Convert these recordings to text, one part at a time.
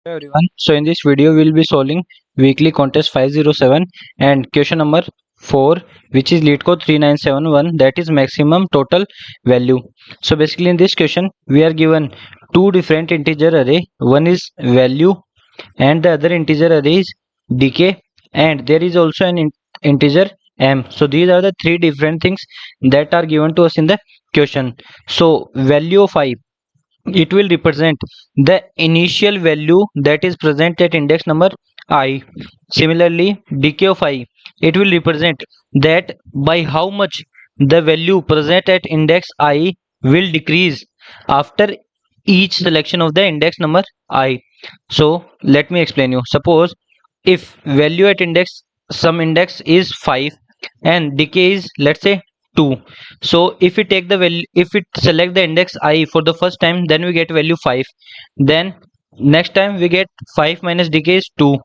Hello everyone. So in this video we will be solving weekly contest 507 and question number 4, which is lead code 3971, that is maximum total value. So basically in this question we are given two different integer array. One is value and the other integer array is decay, and there is also an integer m. So these are the three different things that are given to us in the question. So value of I, it will represent the initial value that is present at index number I. Similarly, decay of I, it will represent that by how much the value present at index I will decrease after each selection of the index number I. So let me explain you. Suppose if value at index, some index is 5 and decay is, let's say, 2. So if we take the value, if we select the index I for the first time, then we get value 5. Then next time we get 5 minus decay is 2,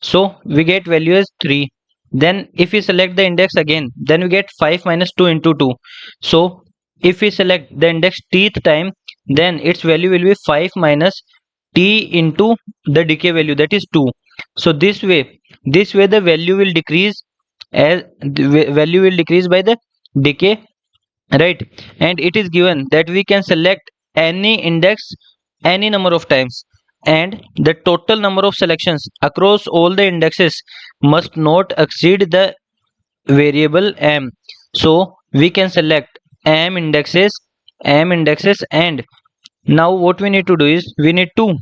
so we get value as 3. Then if we select the index again, then we get 5 minus 2 into 2. So if we select the index tth time, then its value will be 5 minus t into the decay value, that is 2. So this way the value will decrease, as the value will decrease by the decay, right? And it is given that we can select any index any number of times, and the total number of selections across all the indexes must not exceed the variable m. So we can select m indexes, and now what we need to do is we need to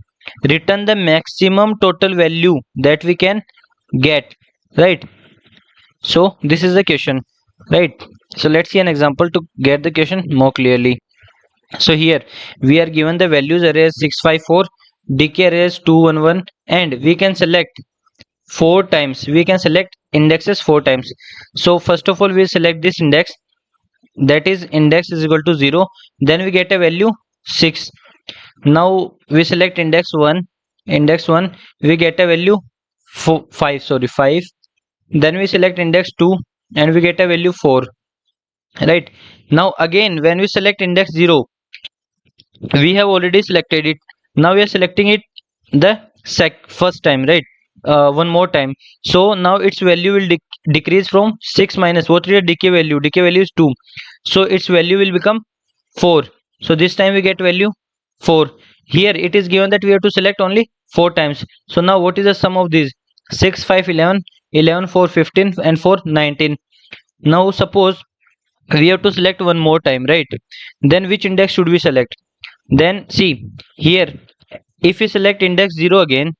return the maximum total value that we can get, right? So this is the question, right? So let's see an example to get the question more clearly. So here we are given the values array as 654, decay array as 211, and we can select four times. We can select indexes four times. So first of all we select this index, that is index is equal to 0. Then we get a value 6. Now we select index 1, we get a value 5. Then we select index 2 and we get a value 4, right? Now again when we select index 0, we have already selected it. Now we are selecting it the first time, right? One more time. So now its value will decrease from 6 minus what is the decay value is 2, so its value will become 4. So this time we get value 4. Here it is given that we have to select only 4 times. So now what is the sum of these? 6 5 11, 11 4 15, and 4 19. Now suppose we have to select one more time, right? Then which index should we select? Then see here, if we select index 0 again,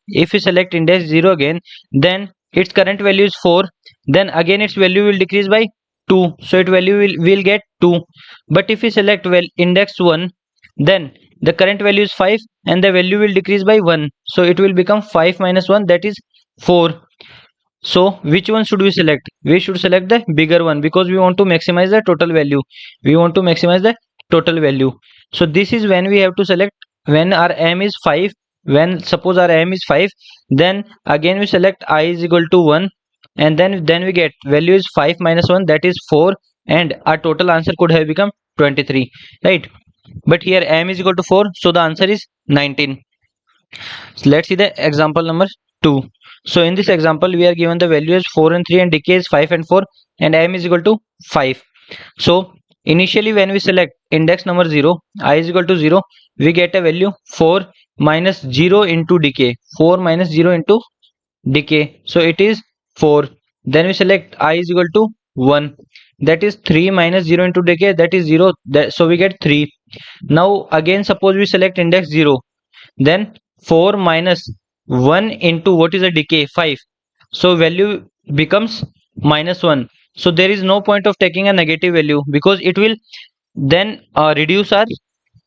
then its current value is 4. Then again its value will decrease by 2, so its value will get 2. But if we select index 1, then the current value is 5 and the value will decrease by 1, so it will become 5 minus 1, that is 4. So which one should we select? We should select the bigger one, because we want to maximize the total value. So this is when we have to select when our m is 5. When suppose our m is 5, then again we select I is equal to 1, and then we get value is 5 minus 1, that is 4, and our total answer could have become 23, right? But here m is equal to 4, so the answer is 19. So let's see the example number 2. So in this example we are given the value as 4 and 3 and decay is 5 and 4, and m is equal to 5. So initially when we select index number 0, I is equal to 0, we get a value 4 minus 0 into decay. 4 minus 0 into decay, so it is 4. Then we select I is equal to 1, that is 3 minus 0 into decay, that is 0, so we get 3. Now again suppose we select index 0, then 4 minus 1 into what is the decay, 5, so value becomes minus 1. So there is no point of taking a negative value, because it will then reduce our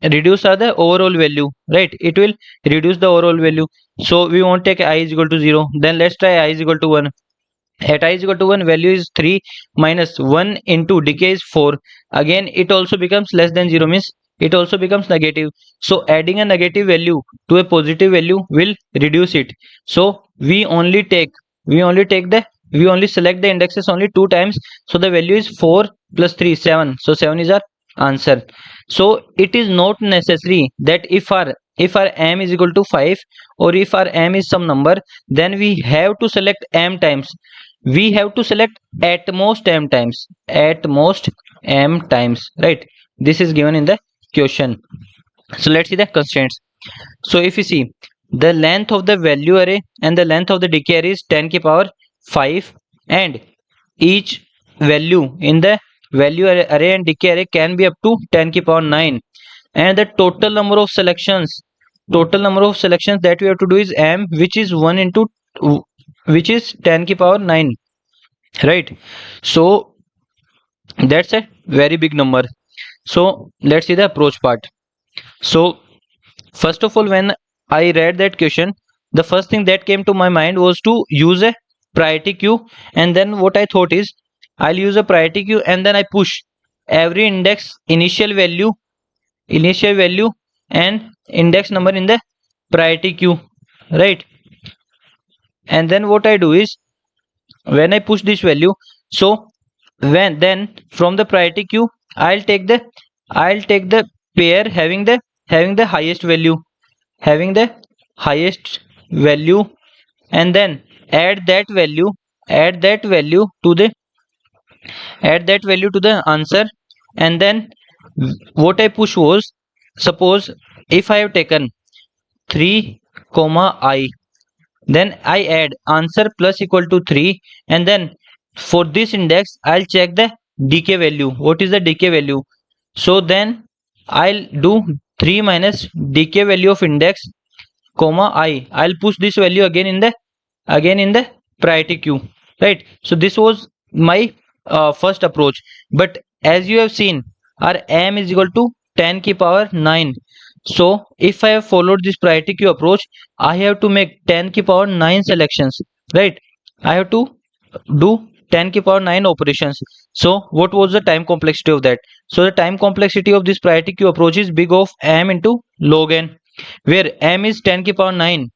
the overall value, right? It will reduce the overall value. So we won't take I is equal to 0. Then let's try I is equal to 1. At I is equal to 1, value is 3 minus 1 into decay is 4. Again it also becomes less than 0, means it also becomes negative. So adding a negative value to a positive value will reduce it. So we only select the indexes only 2 times. So the value is 4 plus 3 7, so 7 is our answer. So it is not necessary that if our if our m is equal to 5, or if our m is some number, then we have to select m times. We have to select at most m times, at most m times, right? This is given in the question. So let's see the constraints. So if you see, the length of the value array and the length of the decay array is 10 ki power 5, and each value in the value array and decay array can be up to 10 ki power 9, and the total number of selections, that we have to do is m, which is 1 into which is 10 ki power 9, right? So that's a very big number. So let's see the approach part. So first of all, when I read that question, the first thing that came to my mind was to use a priority queue. And then what I thought is, I'll use a priority queue and then I push every index initial value and index number in the priority queue, right? And then what I do is, when I push this value, so when then from the priority queue, I'll take the pair having the highest value, having the highest value, and then add that value add that value to the answer. And then what I push was, suppose if I have taken 3 comma I, then I add answer plus equal to 3, and then for this index I'll check the decay value. What is the decay value? So then I'll do 3 minus decay value of index comma I. I'll push this value again in the priority queue, right? So this was my first approach. But as you have seen, our m is equal to 10 ki power 9. So if I have followed this priority queue approach, I have to make 10 ki power 9 selections, right? I have to do 10 ki power 9 operations. So what was the time complexity of that? So the time complexity of this priority queue approach is big of m into log n, where m is 10 ki power 9.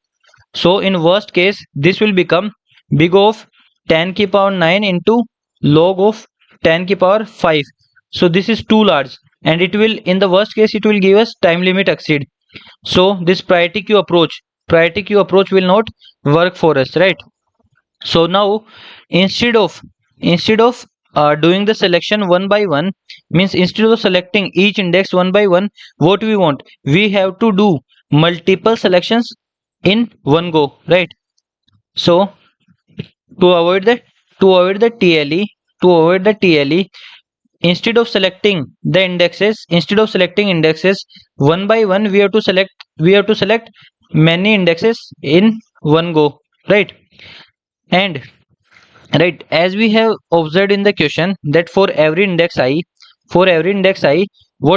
So in worst case, this will become big of 10 ki power 9 into log of 10 ki power 5. So this is too large, and it will, in the worst case, it will give us time limit exceed. So this priority queue approach will not work for us, right? So now instead of doing the selection one by one, means instead of selecting each index one by one, what we have to do multiple selections in one go, right? So to avoid the TLE, instead of selecting indexes one by one, we have to select many indexes in one go, right? And right, as we have observed in the question, that for every index I, what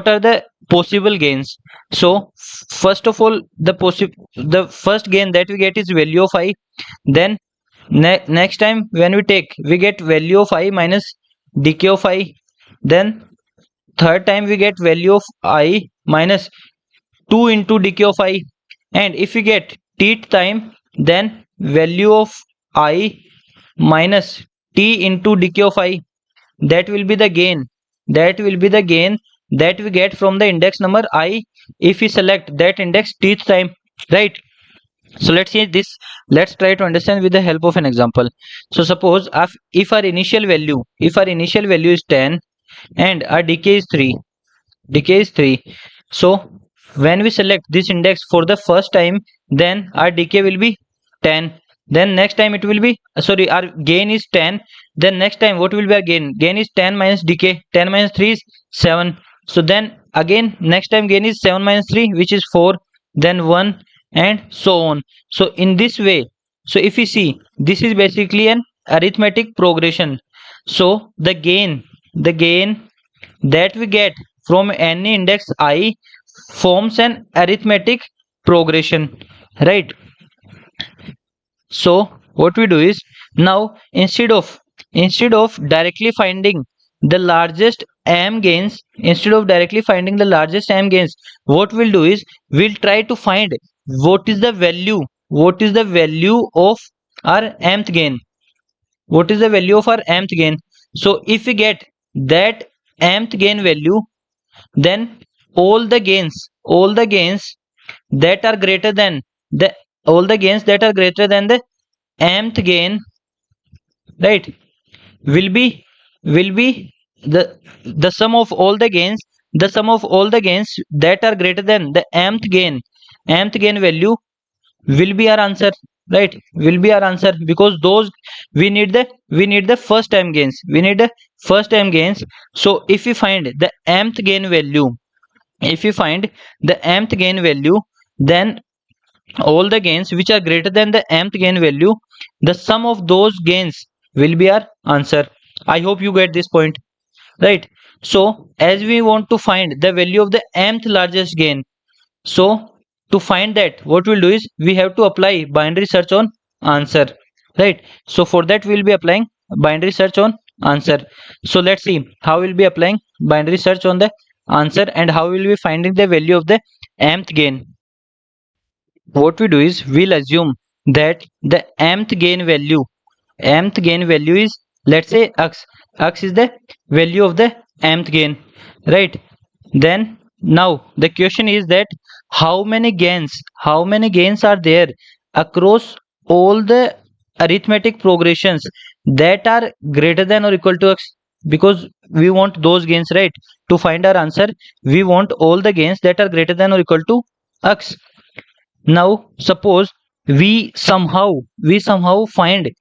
are the possible gains? So first of all, the first gain that we get is value of I. Then next time when we get value of I minus decay of I. Then third time we get value of I minus 2 into decay of I. And if we get tth time, then value of I minus t into decay of I. That will be the gain that we get from the index number I, if we select that index tth time, right? So let's see this. Let's try to understand with the help of an example. So suppose if our initial value is 10 and our decay is 3. So when we select this index for the first time, then our decay will be 10. Then next time it will be our gain is 10. Then next time what will be our gain is 10 minus decay. 10 minus 3 is 7. So then again next time gain is 7 minus 3, which is 4, then 1, and so on. So in this way, so if you see, this is basically an arithmetic progression. So the gain that we get from any index I forms an arithmetic progression, right? So what we do is, now instead of directly finding the largest m gains, what we'll do is, we'll try to find what is the value of our mth gain. So if we get that mth gain value, then all the gains that are greater than the all the gains that are greater than the mth gain, right, will be the sum of all the gains, the sum of all the gains that are greater than the mth gain value will be our answer, right, will be our answer, because those we need the first time gains, we need the first time gains. So if we find the mth gain value, if you find the mth gain value, then all the gains which are greater than the mth gain value, the sum of those gains will be our answer. I hope you get this point, right? So as we want to find the value of the mth largest gain, so to find that, what we'll do is we have to apply binary search on answer, right? So for that we'll be applying binary search on answer. So let's see how we'll be applying binary search on the answer and how we'll be finding the value of the mth gain. What we do is we'll assume that the mth gain value is, let's say, x is the value of the mth gain, right? Then now the question is that how many gains are there across all the arithmetic progressions that are greater than or equal to x, because we want those gains, right? To find our answer, we want all the gains that are greater than or equal to x. Now suppose we somehow find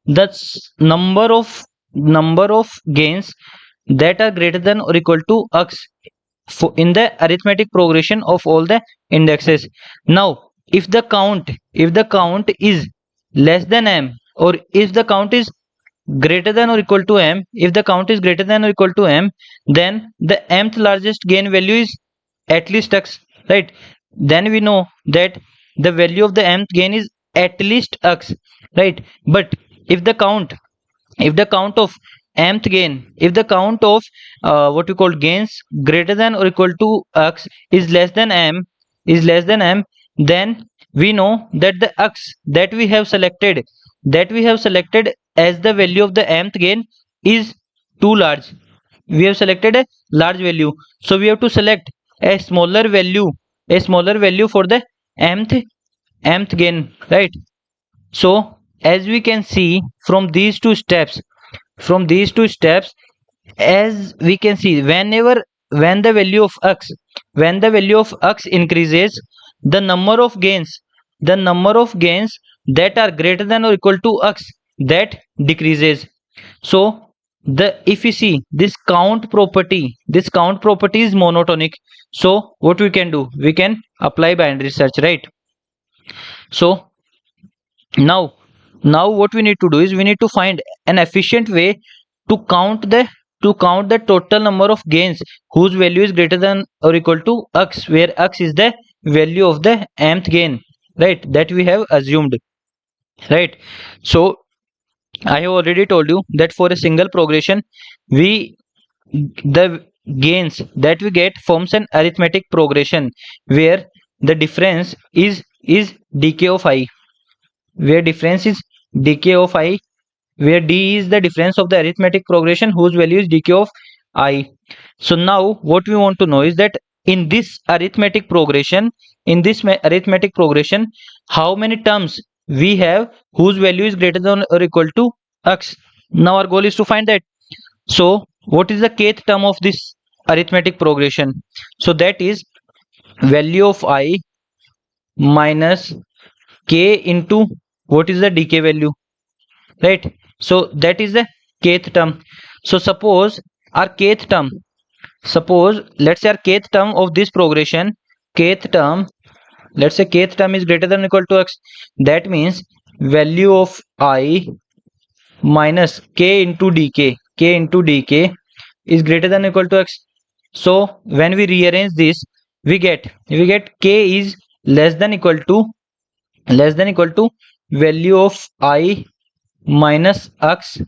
the number of gains that are greater than or equal to x in the arithmetic progression of all the indexes. Now if the count is less than m, or if the count is greater than or equal to m, if the count is greater than or equal to m, then the mth largest gain value is at least x, right? Then we know that the value of the mth gain is at least x, right? But if the count of mth gain, if the count of what we call gains greater than or equal to x is less than m, then we know that the x that we have selected, as the value of the mth gain is too large. We have selected a large value, so we have to select a smaller value, for the mth gain, right? So as we can see from these two steps, as we can see, when the value of x increases, the number of gains that are greater than or equal to x, that decreases. So the if you see this count property, is monotonic. So what we can do, we can apply binary search, right? So now what we need to do is we need to find an efficient way to count the total number of gains whose value is greater than or equal to x, where x is the value of the mth gain, right, that we have assumed, right? So I have already told you that for a single progression, we the gains that we get forms an arithmetic progression where the difference is decay of I, where difference is decay of I, where d is the difference of the arithmetic progression whose value is decay of I. So now what we want to know is that in this arithmetic progression, how many terms we have whose value is greater than or equal to x. Now our goal is to find that. So what is the kth term of this arithmetic progression? So that is value of I minus k into what is the decay value, right? So that is the kth term. So suppose our kth term, let's say our kth term of this progression, kth term let's say kth term is greater than or equal to x. That means value of I minus k into dk is greater than or equal to x. So when we rearrange this, we get k is less than equal to value of I minus x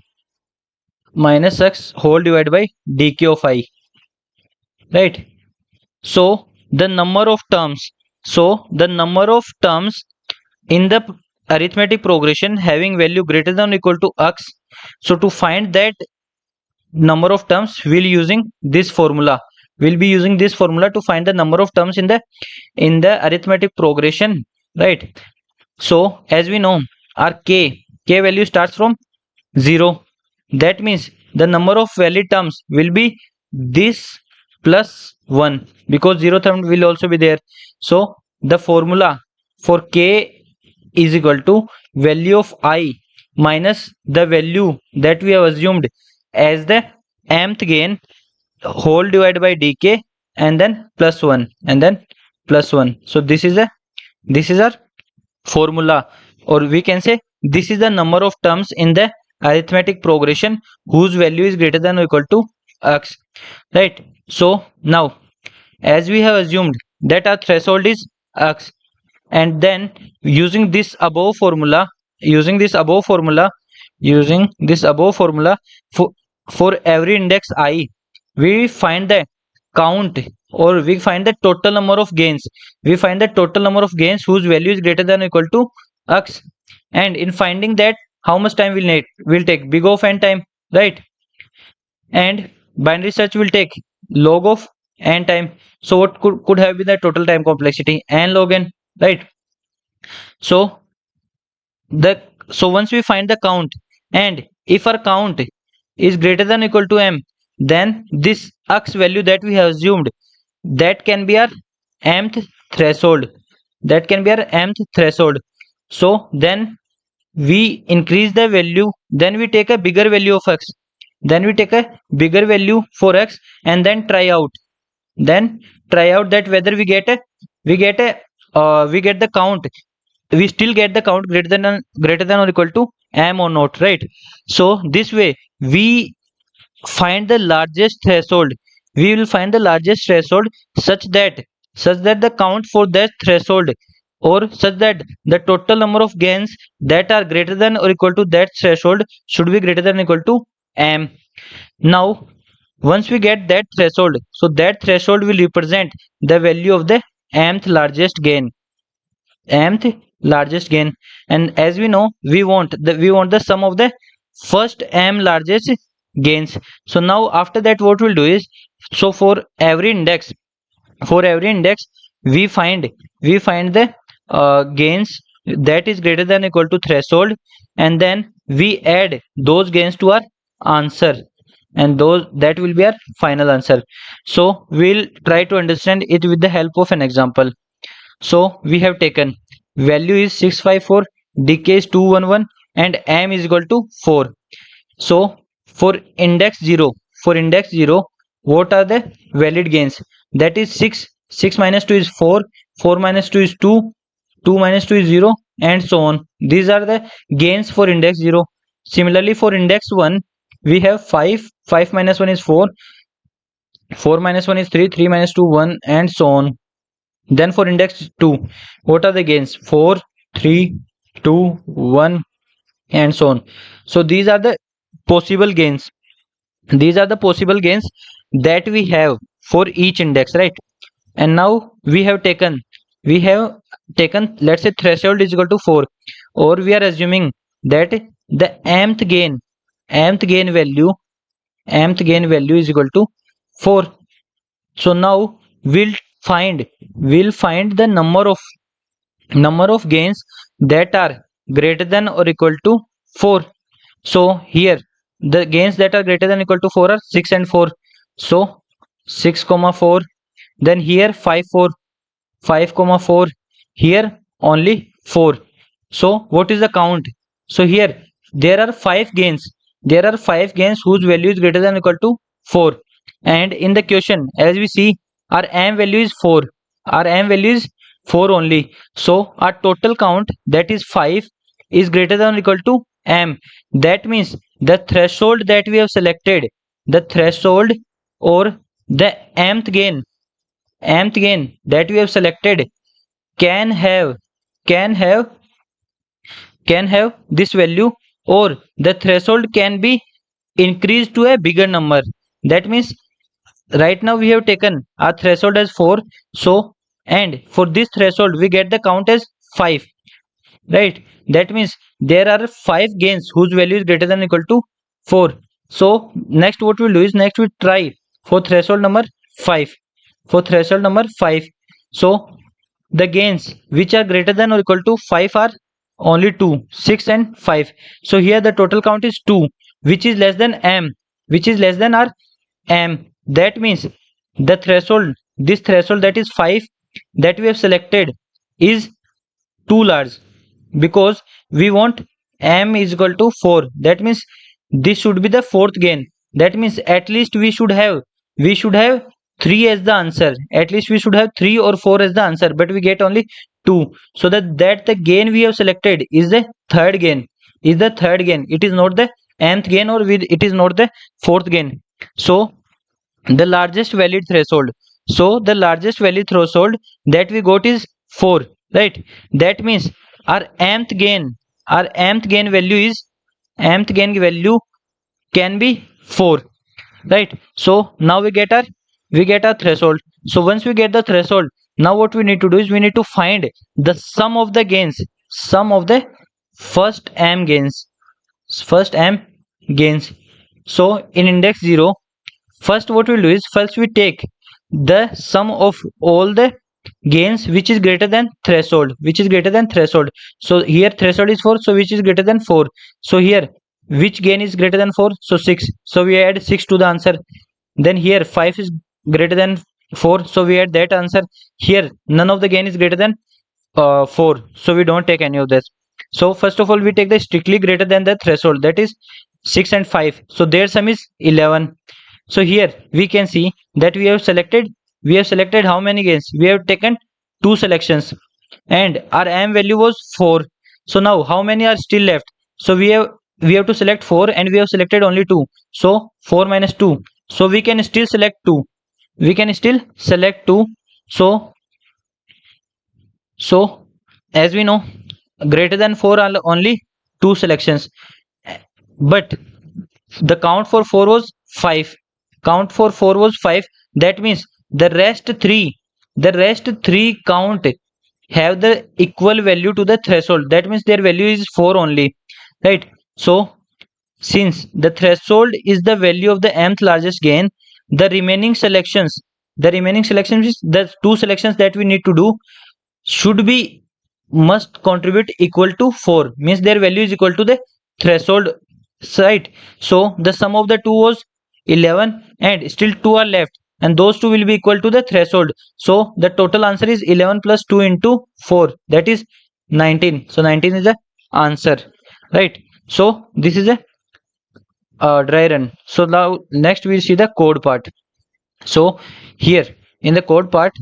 whole divided by dk of I, right? So the number of terms in the arithmetic progression having value greater than or equal to x, so to find that number of terms we'll using this formula, we'll be using this formula to find the number of terms in the arithmetic progression, right? So as we know, our k value starts from 0. That means the number of valid terms will be this plus 1, because 0th term will also be there. So the formula for k is equal to value of I minus the value that we have assumed as the mth gain whole divided by dk, and then plus 1, and then plus 1. So this is our formula, or we can say this is the number of terms in the arithmetic progression whose value is greater than or equal to x, right? So now, as we have assumed that our threshold is x, and then using this above formula, for, for every index I, we find the count, or we find the total number of gains. We find the total number of gains whose value is greater than or equal to x. And in finding that, how much time will take? Big of n time, right? And binary search will take log of n time. So what could have been the total time complexity? N log n, right? So once we find the count, and if our count is greater than or equal to m, then this x value that we have assumed, that can be our mth threshold. So then we increase the value, then we take a bigger value of x, for x, and then try out that whether we get the count, we still get the count greater than or equal to m or not, right? So this way we find the largest threshold. We will find the largest threshold such that the count for that threshold, or such that the total number of gains that are greater than or equal to that threshold should be greater than or equal to m. Now once we get that threshold, so that threshold will represent the value of the mth largest gain. And as we know, we want the sum of the first m largest gains. So now after that, what we'll do is, so for every index, we find the gains that is greater than or equal to threshold, and then we add those gains to our answer, and that will be our final answer. So we'll try to understand it with the help of an example. So we have taken value is 654, decay is 211, and m is equal to 4. So for index 0, what are the valid gains? That is 6. 6 minus 2 is 4. 4 minus 2 is 2. 2 minus 2 is 0, and so on. These are the gains for index 0. Similarly, for index 1, we have 5. 5 minus 1 is 4. 4 minus 1 is 3. 3 minus 2, 1, and so on. Then for index 2, what are the gains? 4, 3, 2, 1, and so on. So these are the possible gains. That we have for each index, right? And now we have taken, let's say threshold is equal to 4, or we are assuming that the mth gain value is equal to 4. So now we'll find the number of gains that are greater than or equal to 4. So here the gains that are greater than or equal to 4 are 6 and 4. So 6 comma 4, then here 5 comma 4, here only 4. So what is the count? So here there are 5 gains whose value is greater than or equal to 4. And in the question, as we see, our m value is 4. Only. So our total count, that is 5, is greater than or equal to m. That means the threshold that we have selected, or the mth gain that we have selected can have this value, or the threshold can be increased to a bigger number. That means right now we have taken our threshold as 4. So, and for this threshold we get the count as 5, right? That means there are 5 gains whose value is greater than or equal to 4. So next what we'll do is, next we try for threshold number 5. For threshold number 5, so the gains which are greater than or equal to 5 are only 2, 6 and 5. So here the total count is 2, which is less than m, which is less than our m. That means the threshold, this threshold that is 5 that we have selected is too large, because we want m is equal to 4. That means this should be the fourth gain. That means at least we should have 3 as the answer. At least we should have 3 or 4 as the answer, but we get only 2. So that the gain we have selected is the third gain. It is not the nth gain, or it is not the fourth gain. So the largest valid threshold. So the largest valid threshold that we got is 4, right? That means our mth gain value can be 4, right? So now we get our threshold. So once we get the threshold, now what we need to do is we need to find the sum of the gains, sum of the first m gains, first m gains. So in index 0, first what we'll do is first we take the sum of all the gains which is greater than threshold, so here threshold is 4, so which is greater than 4. So here which gain is greater than 4? So 6, so we add 6 to the answer. Then here 5 is greater than 4, so we add that answer. Here none of the gain is greater than 4, so we don't take any of this. So first of all we take the strictly greater than the threshold, that is 6 and 5, so their sum is 11. So here we can see that we have selected how many gains? We have taken 2 selections, and our m value was 4. So now how many are still left? So we have to select 4, and we have selected only 2. So 4 minus 2. So we can still select 2. So as we know, greater than 4 are only 2 selections, but the count for 4 was 5. That means the rest three count have the equal value to the threshold. That means their value is 4 only, right? So since the threshold is the value of the mth largest gain, the remaining selections is the 2 selections that we need to do should be must contribute equal to 4, means their value is equal to the threshold, right? So the sum of the 2 was 11, and still 2 are left, and those 2 will be equal to the threshold. So the total answer is 11 plus 2 into 4, that is 19. So 19 is the answer, right? So this is a dry run. So now next we'll see the code part. So here in the code part,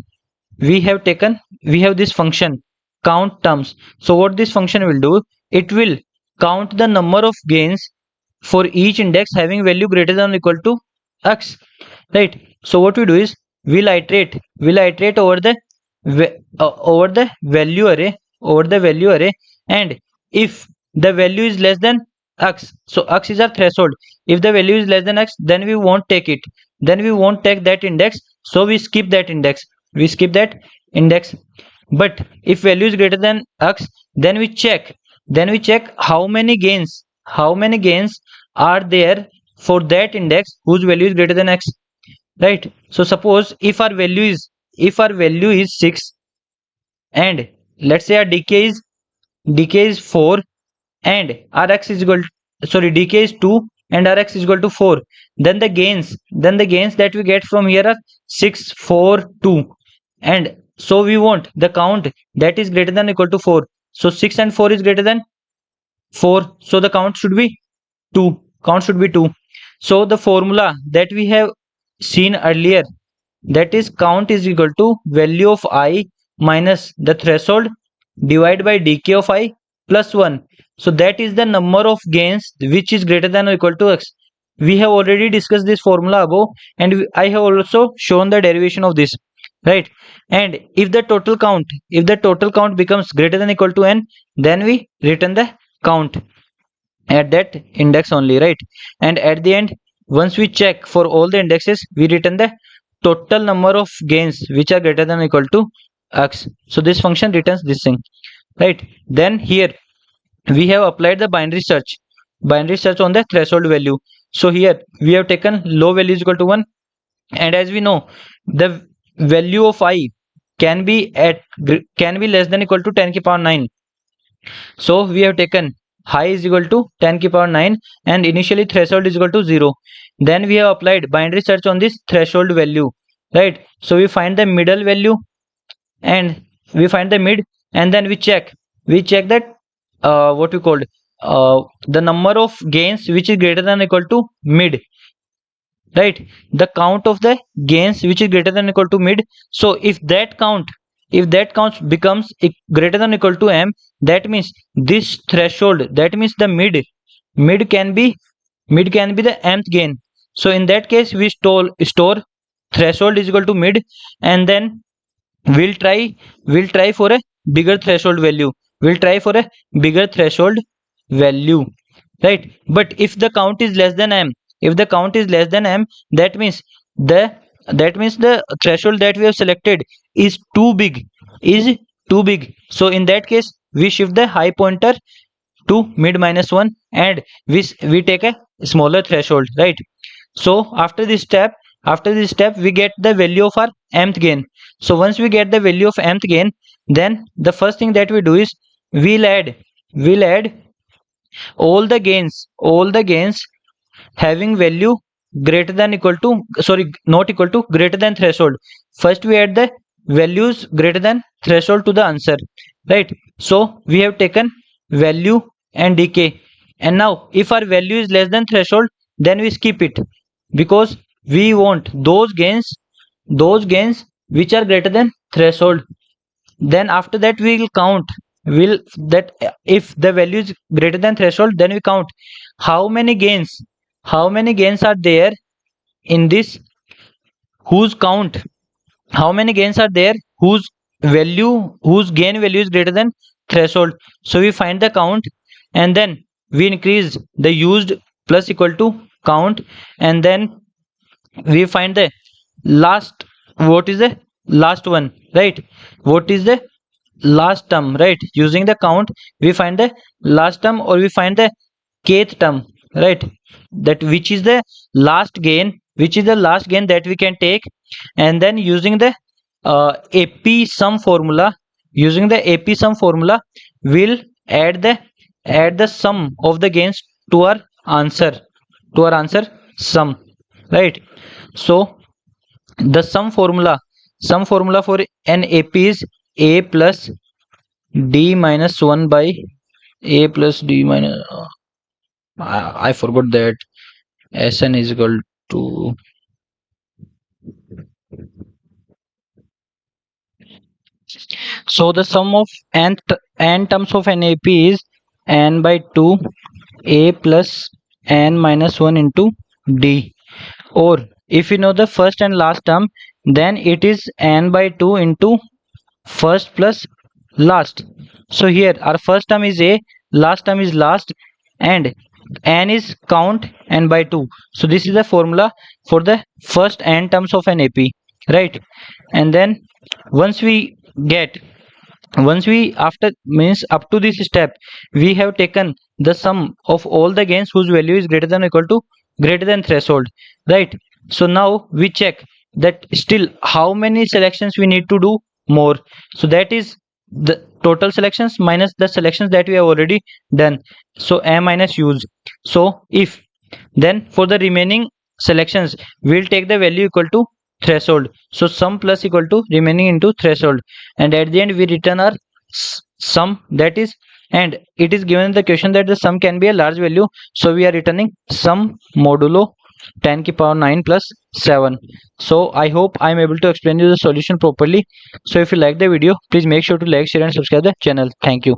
we have this function count terms. So what this function will do, it will count the number of gains for each index having value greater than or equal to x, right? So what we do is we'll iterate over the value array, and if the value is less than x, so x is our threshold. If the value is less than x, then we won't take that index, so we skip that index. But if value is greater than x, then we check how many gains are there for that index whose value is greater than x, right? So suppose if our value is 6, and let's say our decay is 4, and our x is equal decay is 2, and our x is equal to 4, then the gains that we get from here are 6, 4, 2, and so we want the count that is greater than or equal to 4. So 6 and 4 is greater than 4, so the count should be 2. So the formula that we have seen earlier, that is count is equal to value of I minus the threshold divided by decay of I plus 1. So that is the number of gains which is greater than or equal to x. We have already discussed this formula above, and I have also shown the derivation of this, right? And if the total count becomes greater than or equal to n, then we return the count at that index only, right? And at the end, once we check for all the indexes, we return the total number of gains which are greater than or equal to x. So this function returns this thing, right? Then here we have applied the binary search on the threshold value. So here we have taken low value is equal to 1, and as we know the value of I can be less than equal to 10 की power 9. So we have taken I is equal to 10 की power 9 and initially threshold is equal to 0. Then we have applied binary search on this threshold value, right? So we find the middle value and we find the mid, and then we check that what we called the number of gains which is greater than equal to mid, right? The count of the gains which is greater than equal to mid. So if that count becomes greater than equal to m, that means this threshold, that means the mid can be the mth gain. So in that case we store threshold is equal to mid, and then we'll try for a bigger threshold value. We'll try for a bigger threshold value, right? But if the count is less than m, that means the threshold that we have selected is too big. So in that case we shift the high pointer to mid -1 and we take a smaller threshold, right? So after this step we get the value of our mth gain. So once we get the value of mth gain, then the first thing that we do is we'll add all the gains having value greater than equal to, sorry, not equal to, greater than threshold. First we add the values greater than threshold to the answer, right? So we have taken value and decay, and now if our value is less than threshold, then we skip it, because we want those gains which are greater than threshold. Then after that we will count, will that if the value is greater than threshold, then we count how many gains are there in this, whose count how many gains are there whose gain value is greater than threshold. So we find the count, and then we increase the used plus equal to count, and then we find the last, what is the last one, right? What is the last term, right? Using the count we find the last term, or we find the kth term, right? That which is the last gain that we can take, and then using the AP sum formula, we'll add the sum of the gains to our answer sum, right? So the sum formula for an AP is a plus d minus 1 by a plus d minus I forgot that Sn is equal to, so the sum of n terms of an AP is n by 2 a plus n minus 1 into d, or if you know the first and last term, then it is n by 2 into first plus last. So here our first term is a, last term is last, and n is count n by 2. So this is the formula for the first n terms of an AP, right? And then once we after means up to this step we have taken the sum of all the gains whose value is greater than or equal to greater than threshold, right? So now we check that still how many selections we need to do more. So that is the total selections minus the selections that we have already done, so a minus use. So if then for the remaining selections we'll take the value equal to threshold, so sum plus equal to remaining into threshold, and at the end we return our sum, that is, and it is given in the question that the sum can be a large value, so we are returning sum modulo 10 की power 9 plus 7. So I hope I am able to explain you the solution properly. So if you like the video, please make sure to like, share and subscribe the channel. Thank you.